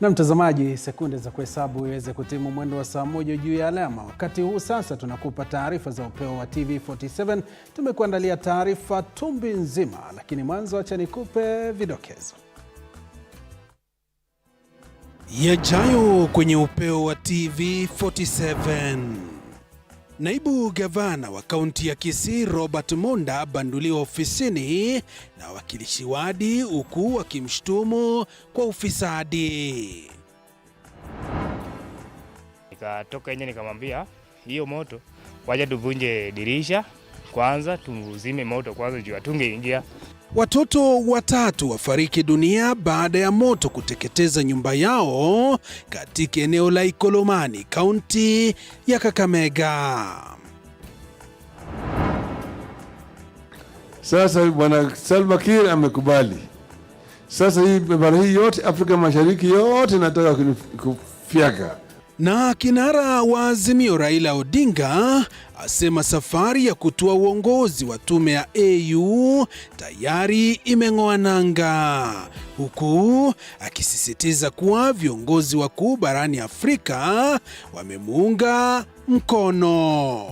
Na mtazamaji, sekunde za kuhesabu iweze kutimu mwendo wa saa 1 juu ya alama. Wakati huu sasa tunakupa taarifa za upeo wa TV47. Tumekuandalia taarifa tumbi nzima, lakini mwanzo acha nikupe vidokezo. Yajayo kwenye upeo wa TV47. Naibu gavana wa kaunti ya Kisii Robert Monda abanduliwa ofisini na wakilishi wadi huku wakimshtumu kwa ufisadi. Nikatoka nje nikamwambia hiyo moto waje tuvunje dirisha kwanza, tuzime moto kwanza juu atungeingia. Watoto 3 wafariki dunia baada ya moto kuteketeza nyumba yao katika eneo la Ikolomani, kaunti ya Kakamega. Sasa bwana Salva Kiir amekubali. Sasa hii bara hii yote Afrika Mashariki yote nataka kufyaka. Na kinara wa Azimio Raila Odinga asema safari ya kutua uongozi wa tume ya AU tayari imeng'oa nanga, huku akisisitiza kuwa viongozi wakuu barani Afrika wamemuunga mkono.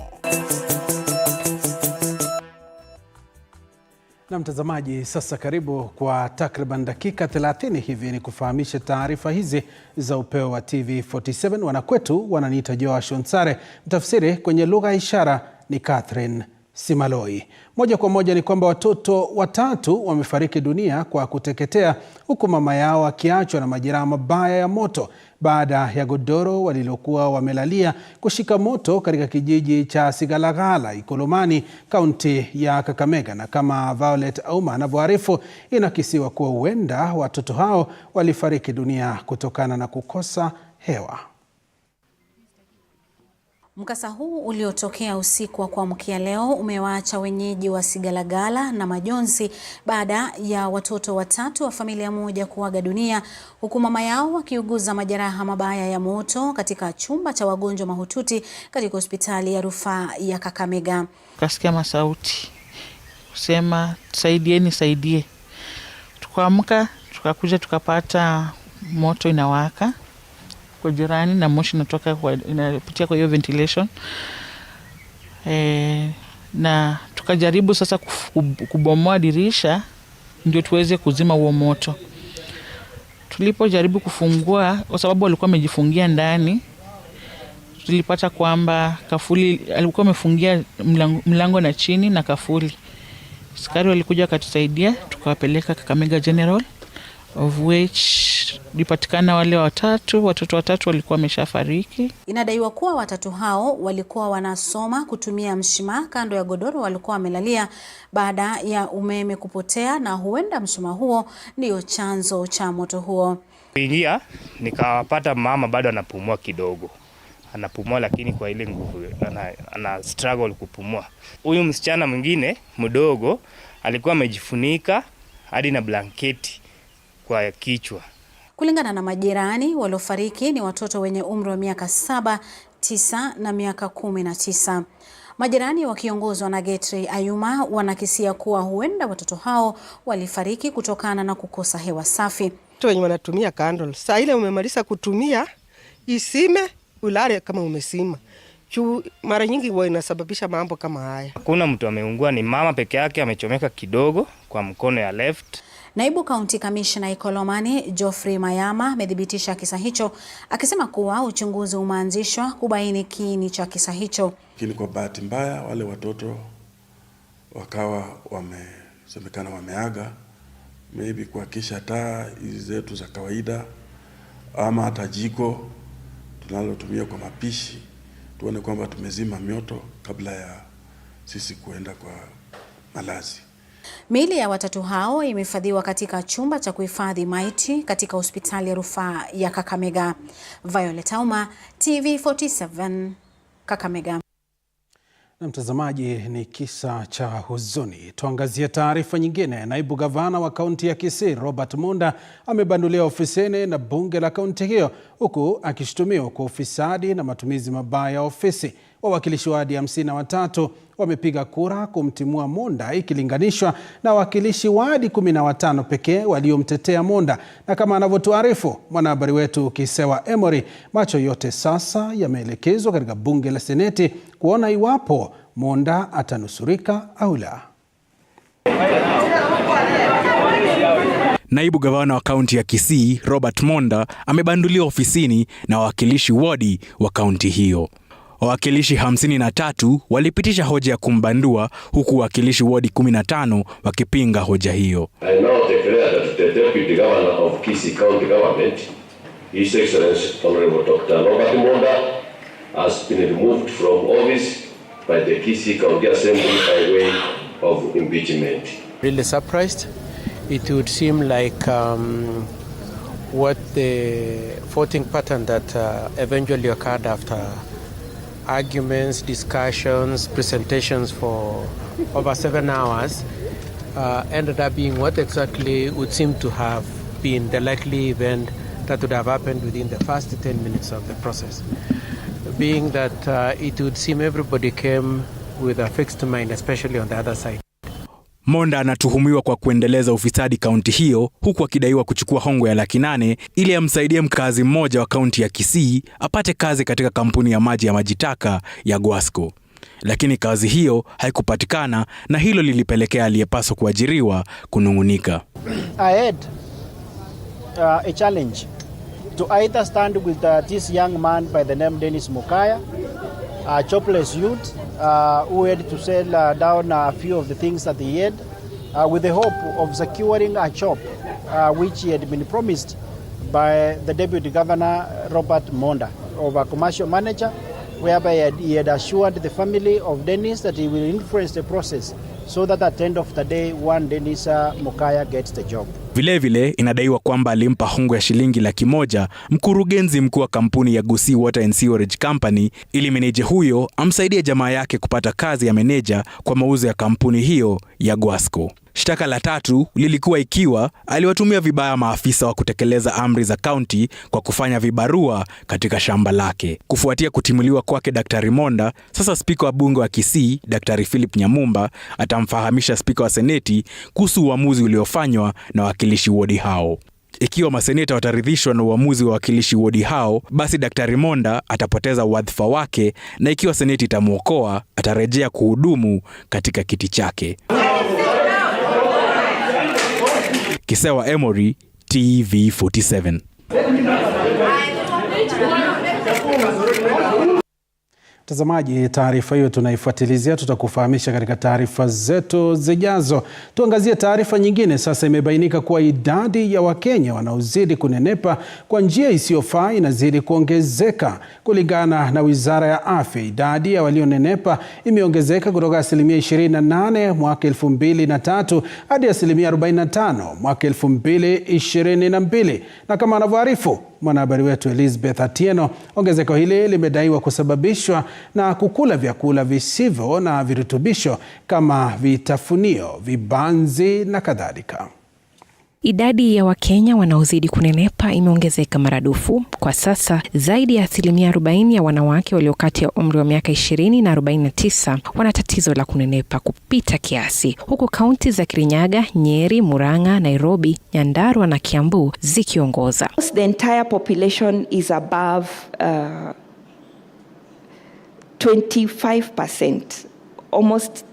Na mtazamaji, sasa karibu kwa takriban dakika 30 hivi ni kufahamisha taarifa hizi za upeo wa TV47. Wanakwetu wananiita Joash Onsare, mtafsiri kwenye lugha ya ishara ni Catherine Simaloi. Moja kwa moja ni kwamba watoto 3 wamefariki dunia kwa kuteketea, huku mama yao akiachwa na majeraha mabaya ya moto baada ya godoro walilokuwa wamelalia kushika moto katika kijiji cha Sigalagala, Ikolomani, kaunti ya Kakamega. Na kama Violet Auma anavyoarifu, inakisiwa kuwa huenda watoto hao walifariki dunia kutokana na kukosa hewa. Mkasa huu uliotokea usiku wa kuamkia leo umewaacha wenyeji wa Sigalagala na majonzi baada ya watoto 3 wa familia moja kuaga dunia, huku mama yao akiuguza majeraha mabaya ya moto katika chumba cha wagonjwa mahututi katika hospitali ya rufaa ya Kakamega. Kasikia masauti kusema saidie. Tukaamka tukakuja tukapata moto inawaka kwa jirani na moshi inapitia kwa hiyo ventilation. Na tukajaribu sasa kubomoa dirisha ndio tuweze kuzima huo moto. Tulipojaribu kufungua, kwa sababu walikuwa wamejifungia ndani, tulipata kwamba kafuli alikuwa amefungia mlango na chini na kafuli. Askari walikuja wakatusaidia, tukawapeleka Kakamega General, of which dipatikana wale watoto 3 walikuwa wameshafariki. Inadaiwa kuwa watatu hao walikuwa wanasoma kutumia mshumaa kando ya godoro walikuwa wamelalia baada ya umeme kupotea, na huenda mshumaa huo ndio chanzo cha moto huo. Ingia nikawapata mama bado anapumua kidogo. Anapumua lakini kwa ile nguvu ana struggle kupumua. Huyu msichana mwingine mdogo alikuwa amejifunika hadi na blanketi kwa kichwa. Kulingana na majirani, waliofariki ni watoto wenye umri wa miaka 7, 9 na miaka 19. Majirani wakiongozwa na Getray Ayuma wanakisia kuwa huenda watoto hao walifariki kutokana na kukosa hewa safi. Watu wenye wanatumia candle, saa ile umemaliza kutumia isime ulale kama umesima. Mara nyingi huwa inasababisha mambo kama haya. Hakuna mtu ameungua, ni mama peke yake amechomeka kidogo kwa mkono ya left. Naibu County Commissioner Ikolomani Geoffrey Mayama amethibitisha kisa hicho, akisema kuwa uchunguzi umeanzishwa kubaini kiini cha kisa hicho. Lakini kwa bahati mbaya wale watoto wakawa wamesemekana wameaga, maybe kuhakisha taa hizi zetu za kawaida ama hata jiko tunalotumia kwa mapishi, tuone kwamba tumezima mioto kabla ya sisi kuenda kwa malazi. Miili ya watatu hao imehifadhiwa katika chumba cha kuhifadhi maiti katika hospitali ya rufaa ya Kakamega. Violet Auma, TV47, Kakamega. Na mtazamaji, ni kisa cha huzuni. Tuangazie taarifa nyingine. Naibu gavana wa kaunti ya Kisii Robert Monda amebanduliwa ofisini na bunge la kaunti hiyo, huku akishutumiwa kwa ufisadi na matumizi mabaya ya ofisi. Wawakilishi wadi 53 wamepiga kura kumtimua Monda ikilinganishwa na wawakilishi wadi 15 pekee waliomtetea Monda. Na kama anavyotuarifu mwanahabari wetu Kisewa Emory, macho yote sasa yameelekezwa katika bunge la Seneti kuona iwapo Monda atanusurika au la. Naibu gavana wa kaunti ya Kisii, Robert Monda, amebanduliwa ofisini na wawakilishi wadi wa kaunti hiyo. Wawakilishi 53 walipitisha hoja ya kumbandua, huku wawakilishi wadi 15 wakipinga hoja hiyo. I now declare that the Deputy Governor of Kisii County Government, His Excellency Honorable Dr. Robert Monda, has been removed from office by the Kisii County Assembly by way of impeachment. Really surprised. It would seem like what the voting pattern that eventually occurred after arguments, discussions, presentations for over 7 hours ended up being what exactly would seem to have been the likely event that would have happened within the first 10 minutes of the process. Being that it would seem everybody came with a fixed mind, especially on the other side. Monda anatuhumiwa kwa kuendeleza ufisadi kaunti hiyo, huku akidaiwa kuchukua hongo ya $800,000 ili amsaidie mkazi mmoja wa kaunti ya Kisii apate kazi katika kampuni ya maji ya majitaka ya Gwasco. Lakini kazi hiyo haikupatikana na hilo lilipelekea aliyepaswa kuajiriwa kunungunika. I had a challenge to either stand with this young man by the name Dennis Mukaya, a jobless youth who had to sell down a few of the things that he had with the hope of securing a job which he had been promised by the Deputy Governor Robert Monda, of a commercial manager, whereby he had assured the family of Dennis that he will influence the process so that at the end of the day one Dennis Mukaya gets the job. Vilevile inadaiwa kwamba alimpa hongo ya shilingi $100,000 mkurugenzi mkuu wa kampuni ya Gusii Water and Sewerage Company ili meneja huyo amsaidie jamaa yake kupata kazi ya meneja kwa mauzo ya kampuni hiyo ya Gwasco. Shtaka la 3 lilikuwa ikiwa aliwatumia vibaya maafisa wa kutekeleza amri za kaunti kwa kufanya vibarua katika shamba lake. Kufuatia kutimuliwa kwake Daktari Monda, sasa spika wa bunge wa Kisii, Daktari Philip Nyamumba, atamfahamisha spika wa seneti kuhusu uamuzi uliofanywa na wawakilishi wodi hao. Ikiwa maseneta wataridhishwa na uamuzi wa wawakilishi wodi hao, basi Daktari Monda atapoteza wadhifa wake, na ikiwa seneti itamuokoa, atarejea kuhudumu katika kiti chake. Kisewa Emory, TV47. Mtazamaji, taarifa hiyo tunaifuatilizia, tutakufahamisha katika taarifa zetu zijazo. Tuangazie taarifa nyingine. Sasa imebainika kuwa idadi ya Wakenya wanaozidi kunenepa kwa njia isiyofaa inazidi kuongezeka. Kulingana na Wizara ya Afya, idadi ya walionenepa imeongezeka kutoka 28% mwaka 2003 hadi 45% mwaka 2022. Na kama anavyoarifu mwanahabari wetu Elizabeth Atieno, ongezeko hili limedaiwa kusababishwa na kukula vyakula visivyo na virutubisho kama vitafunio, vibanzi na kadhalika. Idadi ya Wakenya wanaozidi kunenepa imeongezeka maradufu. Kwa sasa zaidi ya 40% ya wanawake walio kati ya umri wa miaka 20 na 49 wana tatizo la kunenepa kupita kiasi, huku kaunti za Kirinyaga, Nyeri, Murang'a, Nairobi, Nyandarua na Kiambu zikiongoza. The entire population is above 25%, almost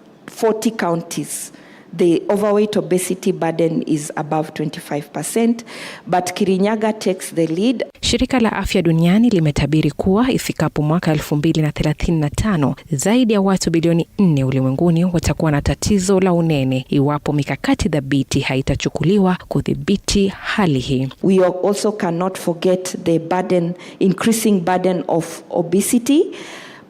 40 counties. The overweight obesity burden is above 25%, but Kirinyaga takes the lead. Shirika la Afya Duniani limetabiri kuwa ifikapo mwaka 2035 zaidi ya watu bilioni 4 ulimwenguni watakuwa na tatizo la unene iwapo mikakati dhabiti haitachukuliwa kudhibiti hali hii. We also cannot forget the increasing burden of obesity,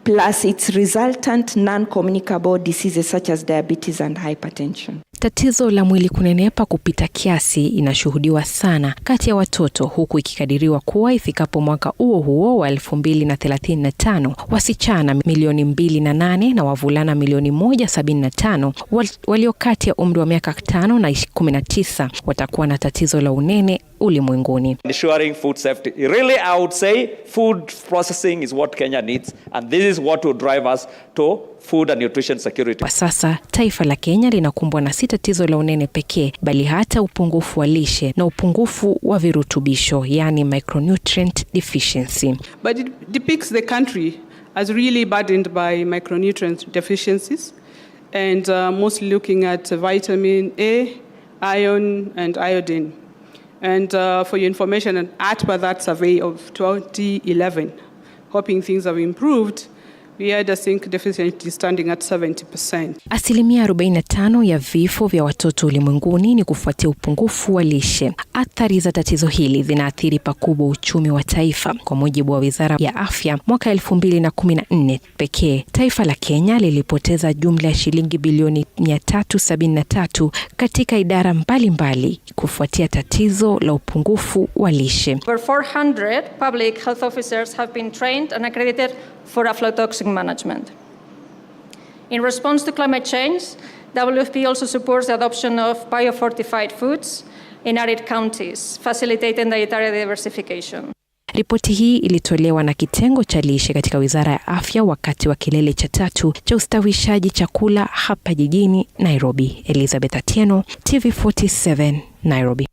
plus its resultant non-communicable diseases such as diabetes and hypertension. Tatizo la mwili kunenepa kupita kiasi inashuhudiwa sana kati ya watoto, huku ikikadiriwa kuwa ifikapo mwaka huo wa 2035 wasichana milioni 2.8 na wavulana milioni 175 walio kati ya umri wa miaka 5 na 19 watakuwa na tatizo la unene ulimwenguni. Ensuring food safety. Really, I would say food processing is what Kenya needs, and this is what will drive us to food and nutrition security. Kwa sasa taifa la Kenya linakumbwa na si tatizo la unene pekee, bali hata upungufu wa lishe na upungufu wa virutubisho, yani micronutrient deficiency. But it depicts the country as really burdened by micronutrient deficiencies, and mostly looking at vitamin A, iron and iodine. And for your information, at by that survey of 2011, hoping things have improved, we had a zinc deficiency standing at 70%. Asilimia 45 ya vifo vya watoto ulimwenguni ni kufuatia upungufu wa lishe. Athari za tatizo hili zinaathiri pakubwa uchumi wa taifa. Kwa mujibu wa Wizara ya Afya, mwaka 2014 pekee, taifa la Kenya lilipoteza jumla ya shilingi bilioni 373 katika idara mbalimbali kufuatia tatizo la upungufu wa lishe. Over 400 public health officers have been trained and accredited for aflatoxin management. In response to climate change, WFP also supports the adoption of biofortified foods in arid counties, facilitating dietary diversification. Ripoti hii ilitolewa na kitengo cha lishe katika Wizara ya Afya wakati wa kilele cha 3 cha ustawishaji chakula hapa jijini Nairobi. Elizabeth Atieno, TV47, Nairobi.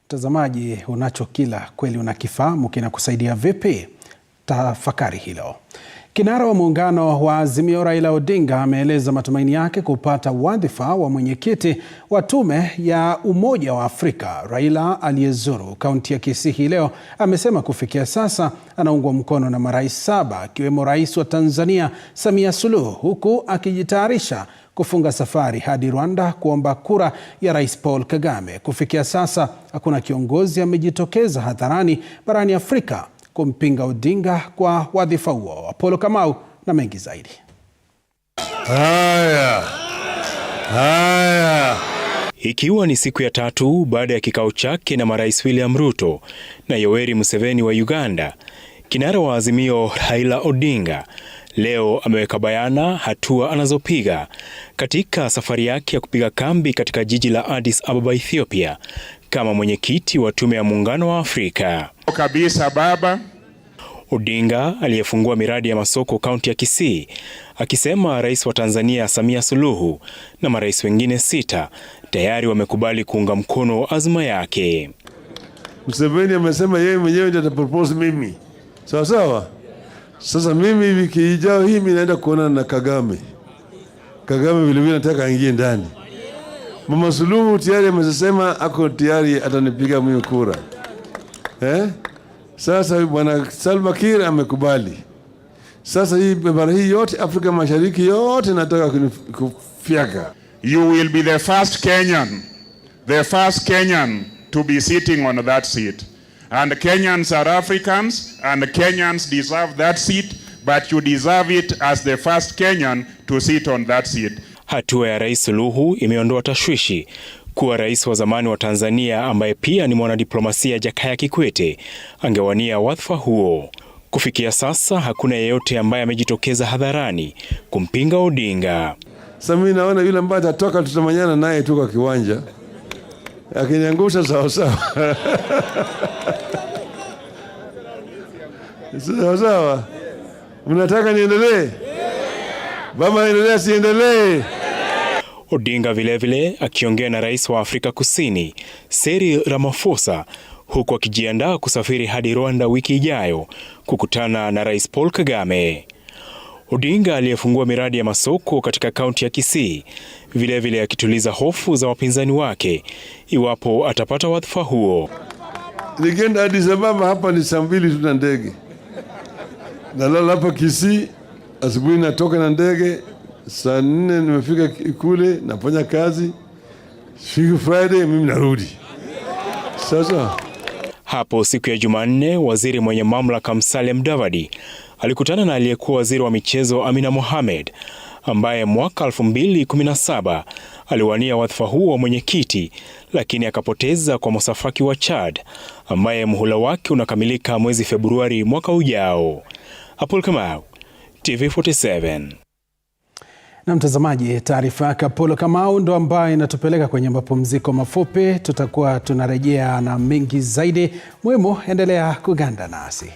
Mtazamaji, unachokila kweli unakifahamu kinakusaidia vipi? Tafakari hilo. Kinara wa muungano wa Azimio Raila Odinga ameeleza matumaini yake kupata wadhifa wa mwenyekiti wa tume ya Umoja wa Afrika. Raila aliyezuru kaunti ya Kisii hii leo amesema kufikia sasa anaungwa mkono na marais 7 akiwemo Rais wa Tanzania Samia Suluhu, huku akijitayarisha kufunga safari hadi Rwanda kuomba kura ya Rais Paul Kagame. Kufikia sasa hakuna kiongozi amejitokeza hadharani barani Afrika kumpinga Odinga kwa wadhifa huo. Apollo Kamau na mengi zaidi. Ikiwa ni siku ya 3 baada ya kikao chake na marais William Ruto na Yoweri Museveni wa Uganda, kinara wa Azimio Raila Odinga leo ameweka bayana hatua anazopiga katika safari yake ya kupiga kambi katika jiji la Addis Ababa, Ethiopia, kama mwenyekiti wa tume ya Muungano wa Afrika. Kabisa baba. Odinga aliyefungua miradi ya masoko kaunti ya Kisii akisema Rais wa Tanzania Samia Suluhu na marais wengine 6 tayari wamekubali kuunga mkono azma yake. Museveni amesema yeye mwenyewe ndiye atapropose mimi. Sawa sawa. Sasa mimi wiki ijayo hii mimi naenda kuona na Kagame. Kagame vile vile nataka aingie ndani. Mama Suluhu tayari amesema ako tayari atanipiga mimi kura. Sasa bwana Salva Kiir amekubali. Sasa hii bara hii yote Afrika Mashariki yote nataka kufiaka. You will be the first Kenyan to be sitting on that seat. And Kenyans are Africans and Kenyans deserve that seat, but you deserve it as the first Kenyan to sit on that seat. Hatua ya Rais Suluhu imeondoa tashwishi kuwa rais wa zamani wa Tanzania ambaye pia ni mwanadiplomasia Jakaya Kikwete angewania wadhifa huo. Kufikia sasa hakuna yeyote ambaye amejitokeza hadharani kumpinga Odinga. Sasa mimi naona yule ambaye atatoka tutamanyana naye tu kwa kiwanja. Akiniangusha sawa sawa. Sawa sawa. Mnataka niendelee? Baba endelea siendelee? Odinga vilevile akiongea na rais wa Afrika Kusini Cyril Ramaphosa, huku akijiandaa kusafiri hadi Rwanda wiki ijayo kukutana na Rais Paul Kagame. Odinga aliyefungua miradi ya masoko katika kaunti ya Kisii vilevile akituliza hofu za wapinzani wake iwapo atapata wadhifa huo. Nikienda Addis Ababa hapa ni saa 2 tu na ndege. Nalala hapa Kisii, asubuhi natoka na ndege, saa 4 nimefika kule, nafanya kazi. Siku Friday mimi narudi. Sasa hapo siku ya Jumanne, waziri mwenye mamlaka Musalia Mudavadi alikutana na aliyekuwa waziri wa michezo Amina Mohamed ambaye mwaka 2017 aliwania wadhifa huo wa mwenyekiti, lakini akapoteza kwa Msafaki wa Chad ambaye muhula wake unakamilika mwezi Februari mwaka ujao. Apol Kamau, TV47. Na mtazamaji, taarifa yake Apollo Kamau ndo ambayo inatupeleka kwenye mapumziko mafupi. Tutakuwa tunarejea na mengi zaidi. Muhimu, endelea kuganda nasi.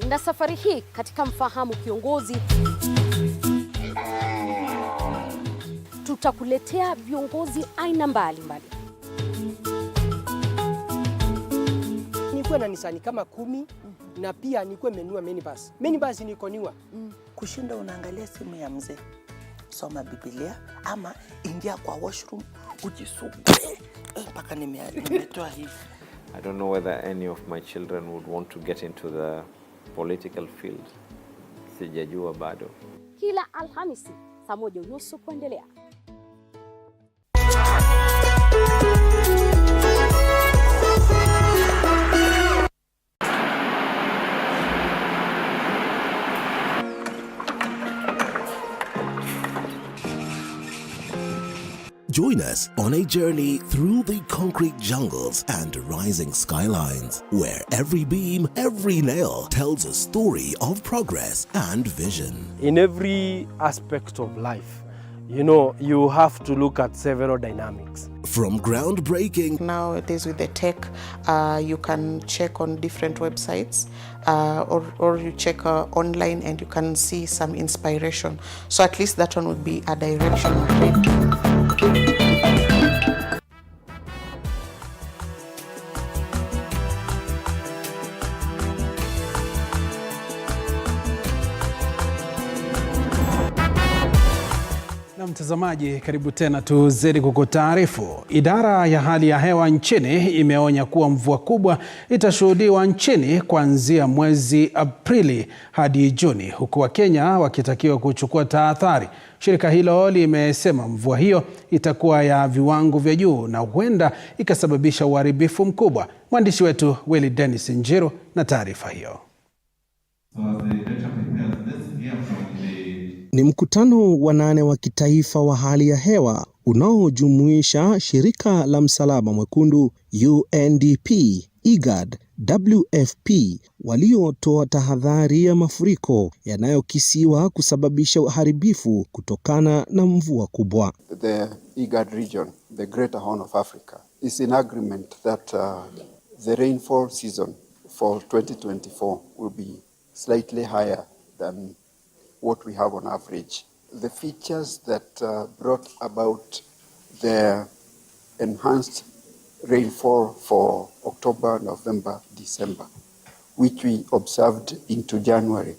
Na safari hii katika Mfahamu Kiongozi tutakuletea viongozi aina mbalimbali. Nikuwe na Nisani kama 10 na pia nikuwe menua minibus. Minibus niko niwa. Kushinda unaangalia simu ya mzee. Soma Biblia ama ingia kwa washroom ujisugue. Mpaka nimetoa hivi. I don't know whether any of my children would want to get into the political field. Sijajua bado. Kila Alhamisi saa 1:30 kuendelea. Join us on a journey through the concrete jungles and rising skylines, where every beam, every nail tells a story of progress and vision. In every aspect of life, you have to look at several dynamics. From groundbreaking. Nowadays with the tech, you can check on different websites or you check online and you can see some inspiration. So at least that one would be a direction already. Na mtazamaji, karibu tena, tuzidi kukutaarifu. Idara ya hali ya hewa nchini imeonya kuwa mvua kubwa itashuhudiwa nchini kuanzia mwezi Aprili hadi Juni, huku Wakenya wakitakiwa kuchukua tahadhari. Shirika hilo limesema mvua hiyo itakuwa ya viwango vya juu na huenda ikasababisha uharibifu mkubwa. Mwandishi wetu Willy Dennis Njiru na taarifa hiyo. Ni mkutano wa 8 wa kitaifa wa hali ya hewa unaojumuisha shirika la Msalaba Mwekundu, UNDP, IGAD, WFP, waliotoa tahadhari ya mafuriko yanayokisiwa kusababisha uharibifu kutokana na mvua kubwa. The IGAD region, the Greater Horn of Africa, is in agreement that the rainfall season for 2024 will be slightly higher than what we have on average. The features that brought about the enhanced rainfall for October, November, December, which we observed into January,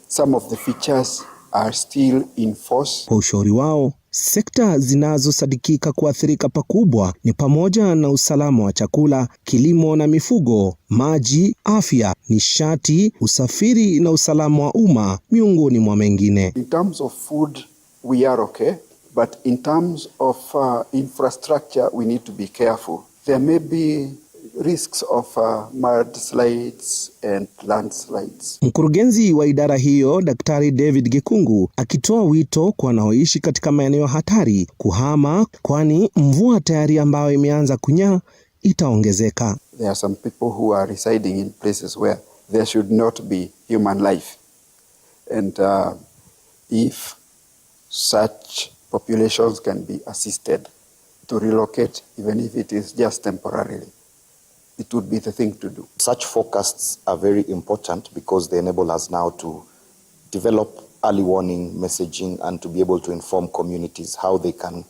some of the features are still in force. Kwa ushauri wao, sekta zinazosadikika kuathirika pakubwa ni pamoja na usalama wa chakula, kilimo na mifugo, maji, afya, nishati, usafiri na usalama wa umma, miongoni mwa mengine. In terms of food, we are okay, but in terms of infrastructure, we need to be careful. There may be risks of mudslides and landslides. Mkurugenzi wa idara hiyo, Daktari David Gikungu, akitoa wito kwa wanaoishi katika maeneo hatari kuhama, kwani mvua tayari ambayo imeanza kunyaa itaongezeka. There are some people who are residing in places where there should not be human life. And if such populations can be assisted to relocate, even if it is just temporarily, it would be the thing to do. Such forecasts are very important because they enable us now to develop early warning messaging and to be able to inform communities how they can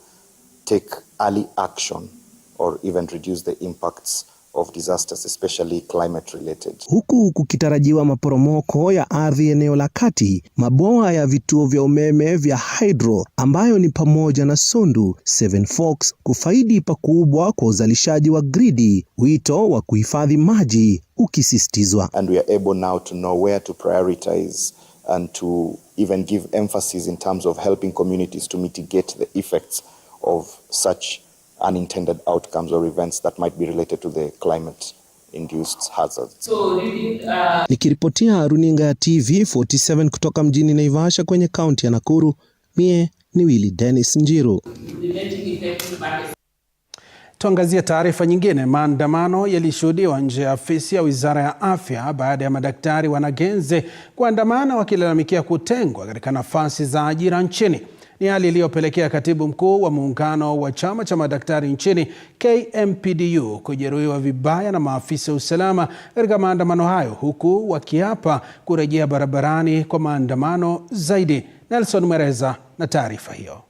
take early action or even reduce the impacts of of disasters, especially climate related. Huku kukitarajiwa maporomoko ya ardhi eneo la kati, mabwawa ya vituo vya umeme vya hydro ambayo ni pamoja na Sondu, Seven Forks kufaidi pakubwa kwa uzalishaji wa gridi, wito wa kuhifadhi maji ukisisitizwa. And we are able now to know where to prioritize and to even give emphasis in terms of helping communities to mitigate the effects of such unintended outcomes or events that might be related to the climate-induced hazards. Nikiripotia runinga ya TV47 kutoka mjini Naivasha kwenye kaunti ya Nakuru, mie ni Willy Dennis Njiru. Tuangazie taarifa nyingine. Maandamano yalishuhudiwa nje ya afisi ya Wizara ya Afya baada ya madaktari wanagenzi kuandamana wakilalamikia kutengwa katika nafasi za ajira nchini. Ni hali iliyopelekea katibu mkuu wa muungano wa chama cha madaktari nchini KMPDU kujeruhiwa vibaya na maafisa usalama katika maandamano hayo, huku wakiapa kurejea barabarani kwa maandamano zaidi. Nelson Mwereza na taarifa hiyo.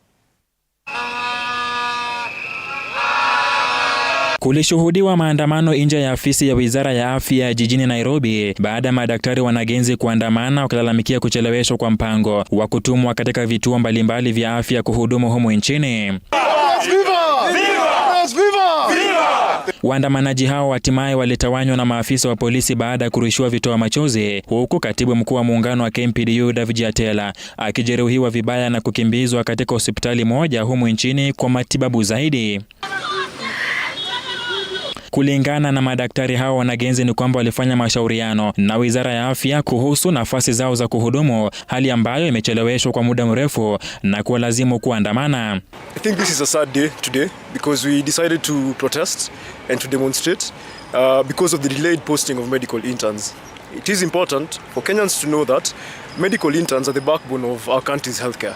Kulishuhudiwa maandamano nje ya afisi ya Wizara ya Afya jijini Nairobi baada ya madaktari wanagenzi kuandamana wakilalamikia kucheleweshwa kwa mpango wa kutumwa katika vituo mbalimbali vya afya kuhudumu humu nchini. Waandamanaji hao hatimaye walitawanywa na maafisa wa polisi baada ya kurushiwa vitoa machozi, huku katibu mkuu wa muungano wa KMPDU David Atela akijeruhiwa vibaya na kukimbizwa katika hospitali moja humu nchini kwa matibabu zaidi. Kulingana na madaktari hao wanagenzi ni kwamba walifanya mashauriano na Wizara ya Afya kuhusu nafasi zao za kuhudumu, hali ambayo imecheleweshwa kwa muda mrefu na kuwalazimu kuandamana. I think this is a sad day today because we decided to protest and to demonstrate because of the delayed posting of medical interns. It is important for Kenyans to know that medical interns are the backbone of our country's healthcare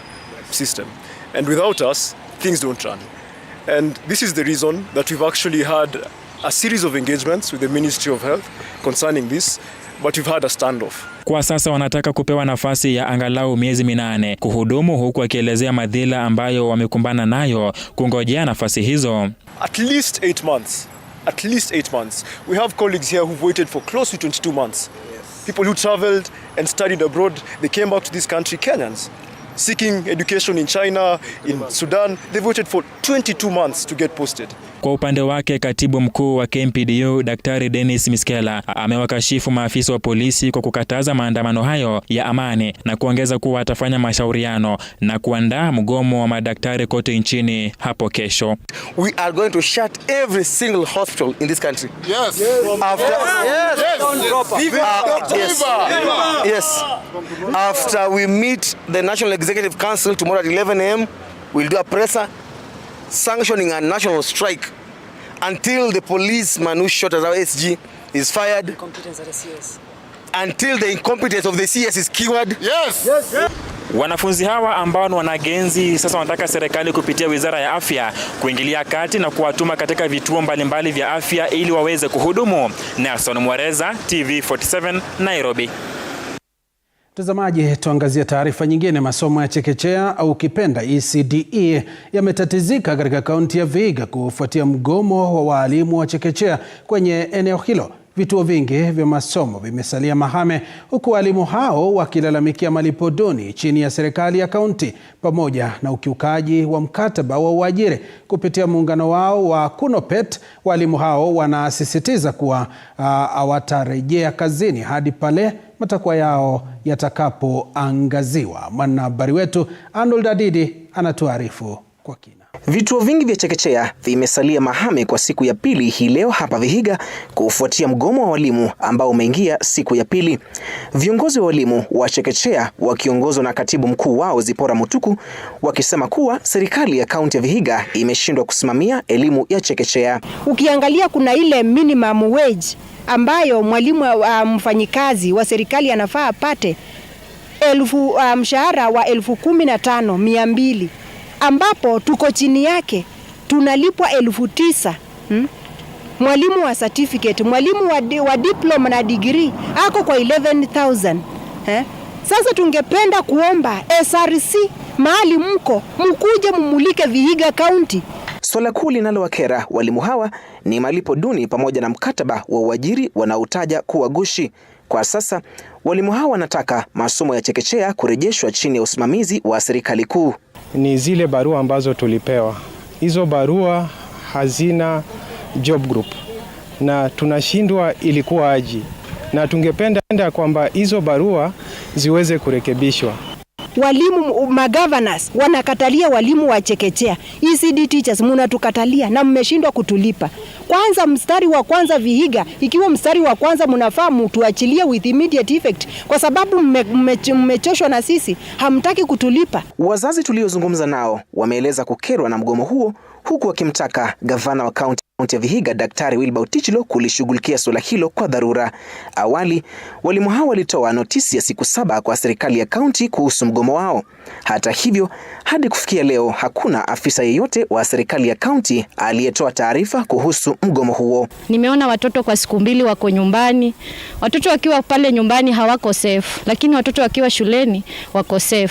system, and without us, things don't run. And this is the reason that we've actually had a series of engagements with the Ministry of Health concerning this, but we've had a standoff. Kwa sasa wanataka kupewa nafasi ya angalau miezi 8 kuhudumu, huku akielezea madhila ambayo wamekumbana nayo kungojea nafasi hizo. At least 8 months. At least 8 months. We have colleagues here who've waited for close to 22 months. People who traveled and studied abroad, they came back to this country, Kenyans, seeking education in China, in Sudan. They've waited for 22 months to get posted. Kwa upande wake, katibu mkuu wa KMPDU Daktari Dennis Miskela amewakashifu maafisa wa polisi kwa kukataza maandamano hayo ya amani na kuongeza kuwa atafanya mashauriano na kuandaa mgomo wa madaktari kote nchini hapo kesho. We are going to shut every single hospital in this country. Yes. Yes. After we meet the National Executive Council tomorrow at 11 a.m., we'll do a presser sanctioning a national strike until the policeman who shot at our SG is fired. Until the incompetence of the CS is cured. Yes. Wanafunzi hawa ambao ni wanagenzi sasa wanataka serikali kupitia Wizara ya Afya kuingilia kati na kuwatuma katika vituo mbalimbali vya afya ili waweze kuhudumu. Nelson Mwereza, TV47, Nairobi. Mtazamaji, tuangazie taarifa nyingine. Masomo ya chekechea au kipenda ECDE yametatizika katika kaunti ya Vihiga kufuatia mgomo wa walimu wa chekechea kwenye eneo hilo. Vituo vingi vya masomo vimesalia mahame, huku walimu hao wakilalamikia malipo duni chini ya serikali ya kaunti pamoja na ukiukaji wa mkataba wa uajiri. Kupitia muungano wao wa KUNOPET, walimu hao wanasisitiza kuwa hawatarejea kazini hadi pale matakwa yao yatakapoangaziwa. Mwanahabari wetu Arnold Adidi anatuarifu kwa kina. Vituo vingi vya chekechea vimesalia mahame kwa siku ya pili hii leo hapa Vihiga kufuatia mgomo wa walimu ambao umeingia siku ya pili. Viongozi wa walimu wa chekechea wakiongozwa na katibu mkuu wao Zipora Mutuku wakisema kuwa serikali ya kaunti ya Vihiga imeshindwa kusimamia elimu ya chekechea. Ukiangalia kuna ile minimum wage ambayo mwalimu mfanyikazi wa serikali anafaa apate mshahara wa 15,200 ambapo tuko chini yake tunalipwa 9,000. Mwalimu wa certificate, mwalimu wa diploma na degree ako kwa 11,000. Sasa tungependa kuomba SRC mahali mko mkuje mumulike Vihiga County. Swala kuu linalowakera walimu hawa ni malipo duni pamoja na mkataba wa uajiri wanaotaja kuwa gushi. Kwa sasa walimu hawa wanataka masomo ya chekechea kurejeshwa chini ya usimamizi wa serikali kuu. Ni zile barua ambazo tulipewa. Hizo barua hazina job group na tunashindwa ilikuwa aji, na tungependa kwamba hizo barua ziweze kurekebishwa. Walimu magovernors wanakatalia walimu wa chekechea. ECD teachers mnatukatalia na mmeshindwa kutulipa. Kwanza mstari wa kwanza Vihiga, ikiwa mstari wa kwanza mnafaa mtuachilie with immediate effect kwa sababu mmechoshwa na sisi, hamtaki kutulipa. Wazazi tuliozungumza nao wameeleza kukerwa na mgomo huo, huku wakimtaka gavana wa kaunti ya Vihiga Daktari Wilbur Otichilo kulishughulikia suala hilo kwa dharura. Awali, walimu hao walitoa notisi ya siku 7 kwa serikali ya kaunti kuhusu mgomo wao. Hata hivyo, hadi kufikia leo hakuna afisa yeyote wa serikali ya kaunti aliyetoa taarifa kuhusu mgomo huo. Nimeona watoto kwa siku 2 wako nyumbani. Watoto wakiwa pale nyumbani hawako safe, lakini watoto wakiwa shuleni wako safe.